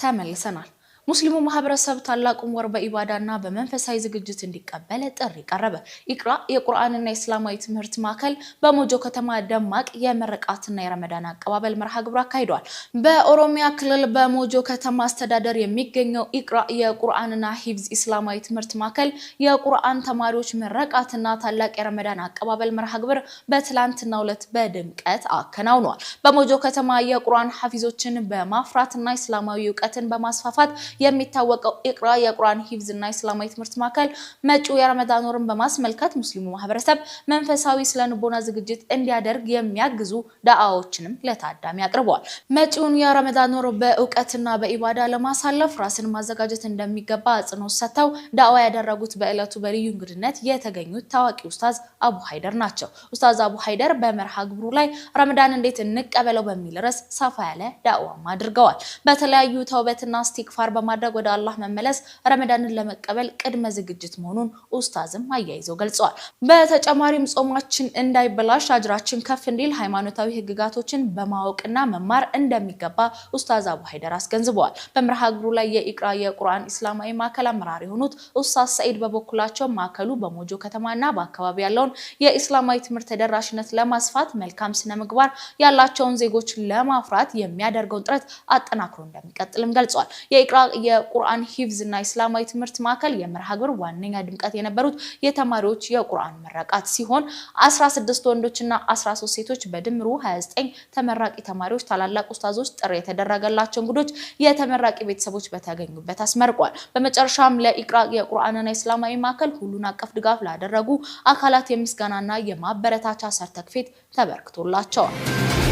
ተመልሰናል። ሙስሊሙ ማህበረሰብ ታላቁን ወር በኢባዳና በመንፈሳዊ ዝግጅት እንዲቀበል ጥሪ ቀረበ። ኢቅራ የቁርአንና የእስላማዊ ትምህርት ማዕከል በሞጆ ከተማ ደማቅ የምርቃትና የረመዳን አቀባበል መርሃ ግብር አካሂዷል። በኦሮሚያ ክልል በሞጆ ከተማ አስተዳደር የሚገኘው ኢቅራ የቁርአንና ሂፍዝ እስላማዊ ትምህርት ማዕከል የቁርአን ተማሪዎች ምርቃትና ታላቅ የረመዳን አቀባበል መርሃ ግብር በትላንትናው ዕለት በድምቀት አከናውኗል። በሞጆ ከተማ የቁርአን ሐፊዞችን በማፍራትና እስላማዊ ዕውቀትን በማስፋፋት የሚታወቀው ኢቅራ የቁርአን ሂፍዝና እስላማዊ ትምህርት ማዕከል መጪው የረመዳን ወርን በማስመልከት ሙስሊሙ ማህበረሰብ መንፈሳዊ ስለንቦና ዝግጅት እንዲያደርግ የሚያግዙ ዳዓዎችንም ለታዳሚ አቅርበዋል። መጪውን የረመዳን ወር በዕውቀትና በኢባዳ ለማሳለፍ ራስን ማዘጋጀት እንደሚገባ አጽንኦት ሰጥተው ዳዋ ያደረጉት በእለቱ በልዩ እንግድነት የተገኙት ታዋቂ ኡስታዝ አቡ ሀይደር ናቸው። ኡስታዝ አቡ ሀይደር በመርሃ ግብሩ ላይ ረመዳን እንዴት እንቀበለው በሚል ርዕስ ሰፋ ያለ ዳዋም አድርገዋል። በተለያዩ ተውበትና ኢስቲግፋር በማድረግ ወደ አላህ መመለስ ረመዳንን ለመቀበል ቅድመ ዝግጅት መሆኑን ኡስታዝም አያይዘው ገልጸዋል። በተጨማሪም ጾማችን እንዳይበላሽ አጅራችን ከፍ እንዲል ሃይማኖታዊ ህግጋቶችን በማወቅና መማር እንደሚገባ ኡስታዝ አቡ ሀይደር አስገንዝበዋል። በመርሃ ግብሩ ላይ የኢቅራ የቁርአን እስላማዊ ማዕከል አመራር የሆኑት ኡስታዝ ሰዒድ በበኩላቸው ማዕከሉ በሞጆ ከተማና በአካባቢ ያለውን የእስላማዊ ትምህርት ተደራሽነት ለማስፋት መልካም ስነ ምግባር ያላቸውን ዜጎች ለማፍራት የሚያደርገውን ጥረት አጠናክሮ እንደሚቀጥልም ገልጸዋል። የኢቅራ የቁርአን ሂፍዝና እስላማዊ ትምህርት ማዕከል የመርሃ ግብር ዋነኛ ድምቀት የነበሩት የተማሪዎች የቁርአን ምረቃት ሲሆን 16 ወንዶችና 13 ሴቶች በድምሩ 29 ተመራቂ ተማሪዎች፣ ታላላቅ ኡስታዞች፣ ጥሪ የተደረገላቸው እንግዶች፣ የተመራቂ ቤተሰቦች በተገኙበት አስመርቋል። በመጨረሻም ለኢቅራ የቁርአንና እስላማዊ ማዕከል ሁሉን አቀፍ ድጋፍ ላደረጉ አካላት የምስጋናና የማበረታቻ ሰርተፍኬት ተበርክቶላቸዋል።